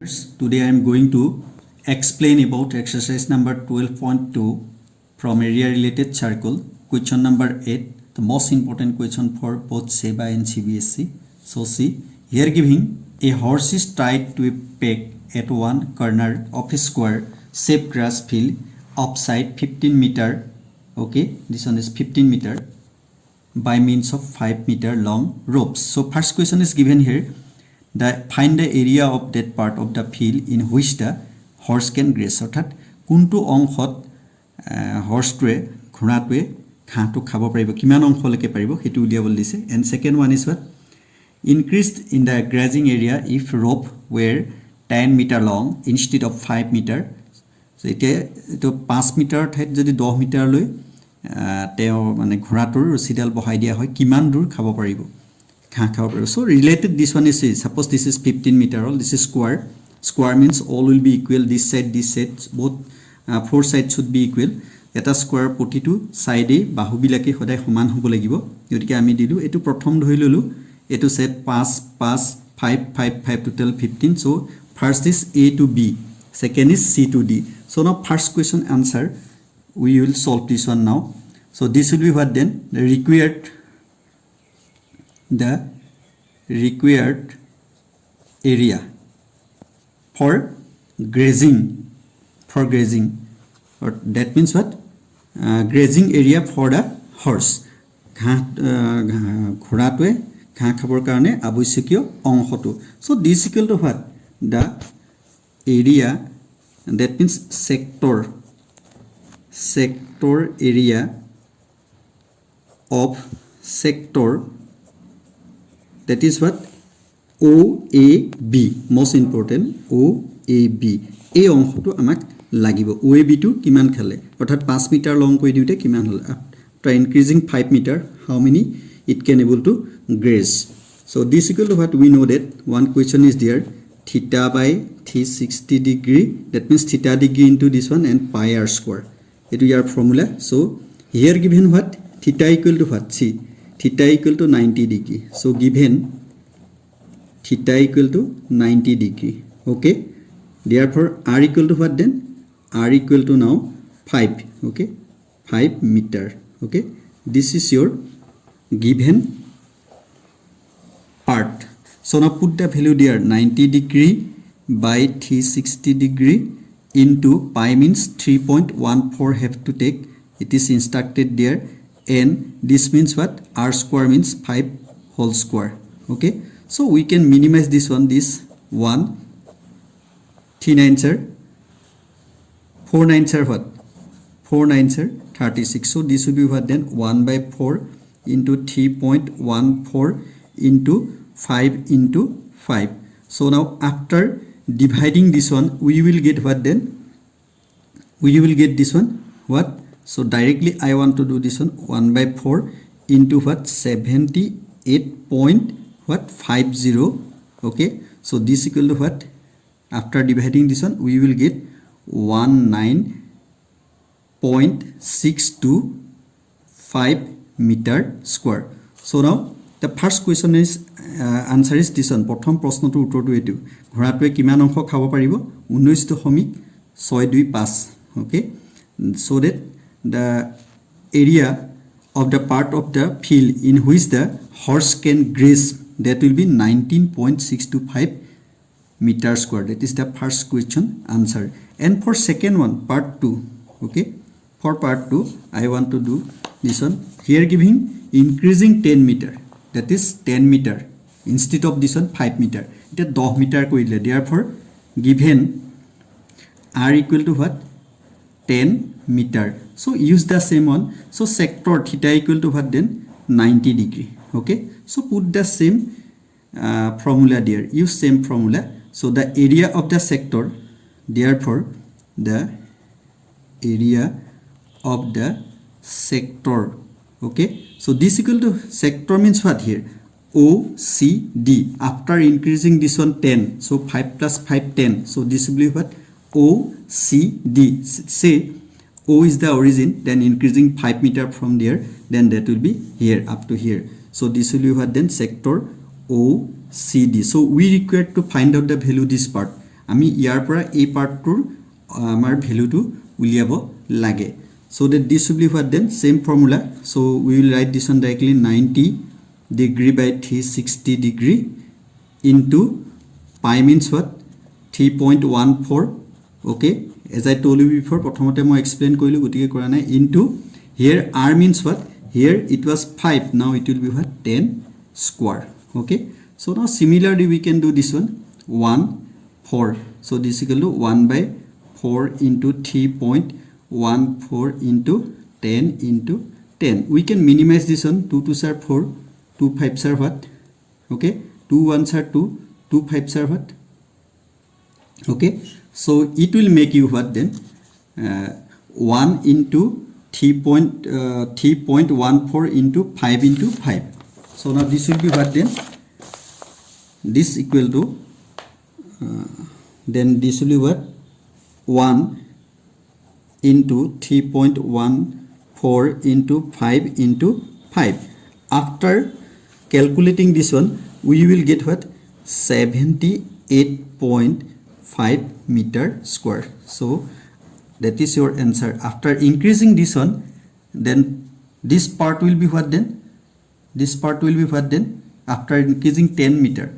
Today I am going to explain about exercise number 12.2 from area related circle. Question number 8, the most important question for both SEBA and CBSE. So see, here giving a horse is tied to a peg at one corner of a square shaped grass field upside 15 meter. Okay, this one is 15 meter by means of 5 meter long ropes. So first question is given here. Find the area of that part of the field in which the horse can graze. অর্থাৎ কোনটো অংশত হৰ্সটোৱে ঘোঁৰাটোৱে ঘাঁহটো খাব পাৰিব কিমান অংশলৈকে পাৰিব হেতু উলিয়াবলৈ দিছে and second one is what increased in the grazing area if rope were 10 meter long instead of 5 meter. So এটো 5 মিটাৰ ঠাইত যদি 10 মিটাৰ লৈ তেও মানে ঘোঁৰাটোৰ ৰছিডাল বহাই দিয়া হয় কিমান দূৰ খাব পাৰিব So related this one is suppose this is 15 meter all this is square. Square means all will be equal this side both four sides should be equal. Eta square প্ৰতিটো সাইডে বাহুবিলাকে সদায় সমান হ'ব লাগিব গতিকে আমি দিলু এটো প্ৰথম ধৰি ললো এটো set 5 5 5 5 5 total 15. So first is A to B, second is C to D. So now first question answer we will solve this one now. So this will be what then the required area for grazing or that means what grazing area for the horse ঘোঁৰাটোৱে ঘাঁহ খাবৰ কাৰণে আৱশ্যকীয় অংশটো. So this equal to what the area that means sector area of sector that is what OAB most important OAB এই অংশটো আমাক লাগিব OAB টো কিমান খালে অৰ্থাৎ 5 মিটাৰ লং কৰি দিওতে কিমান হল after increasing 5 meter how many it can able to graze. So this equal to what we know that one question is there theta by 360 degree that means theta degree into this one and pi r square etu your formula. So here given what theta equal to what see theta equal to 90 degree. So given theta equal to 90 degree. Okay. Therefore r equal to what then? R equal to now 5. Okay. 5 meter. Okay. This is your given part. So now put the value there 90 degree by 360 degree into pi means 3.14 have to take. It is instructed there. And this means what r square means 5 whole square. Okay, so we can minimize this one this 1 3 9s are 4 9s are what 4 9s are 36. So this will be what then 1 by 4 into 3.14 into 5 into 5. So now after dividing this one we will get what then we will get this one what. So directly I want to do this one 1 by 4 into what 78.50. Okay, so this equal to what after dividing this one we will get 19.625 meter square. So now the first question is answer is this one প্ৰথম প্ৰশ্নটো উত্তৰটো এটো ঘোঁৰাটোৱে কিমান অংশ খাব পাৰিব 19.625. Okay, so that the area of the part of the field in which the horse can graze that will be 19.625 meter square. That is the first question answer. And for second one part 2. Okay, for part 2 I want to do this one here giving increasing 10 meter that is 10 meter instead of this one 5 meter it is 10 meter কৰিলে. Therefore given r equal to what 10 meter. So use the same one. So sector theta equal to what then 90 degree. Okay, so put the same formula there, use same formula. So the area of the sector, therefore the area of the sector. Okay, so this equal to sector means what here OCD after increasing this one 10. So 5 plus 5 10. So this will be what OCD. Say O is the origin, then increasing 5 meter from there, then that will be here up to here. So this will be what then sector OCD. So we require to find out the value this part. আমি ইয়াৰ পৰা এই পাৰ্টটোৰ আমাৰ ভ্যালুটো উলিয়াব লাগে so that this will be what then same formula so we will write this one directly 90 degree by 360 degree into pi means what 3.14 okay as I told you before prothomote moi explain koilu gotike kora nai into here r means what here it was 5 now it will be what 10 square okay so now similarly we can do this one 1 4 so this is equal to 1 by 4 into 3.14 into 10 into 10 we can minimize this one 2 2s are 4 2 5s are what okay 2 1s are 2 2 5s are what okay so it will make you what then 1 into 3.14 into 5 into 5 so now this will be what then this equal to then this will be what 1 into 3.14 into 5 into 5 after calculating this one we will get what 78.5 meter square so that is your answer after increasing this one then this part will be what then this part will be what then after increasing 10 meter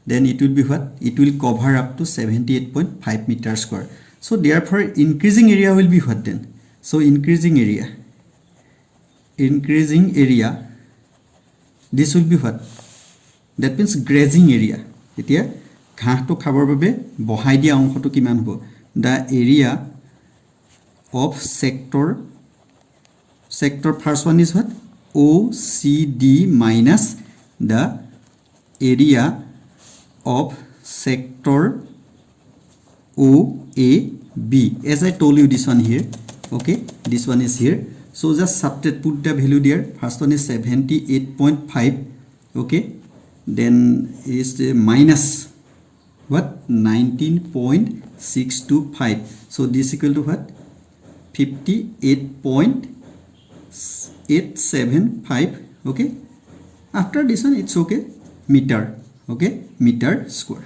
then it will be what it will cover up to 78.5 meter square so therefore increasing area will be what then so increasing area this will be what that means grazing area etia ঘাহ তো খাবৰ বাবে বহাই দিয়া অংশটো কিমান হ'ব the area of sector first one is what OCD minus the area of sector OAB as I told you this one here okay this one is here so just subtract put the value there first one is 78.5 okay then is the minus what 19.625 so this equal to what 58.875 okay after this one it's okay meter okay meter square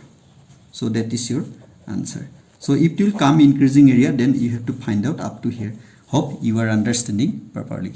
so that is your answer so if you will come increasing area then you have to find out up to here hope you are understanding properly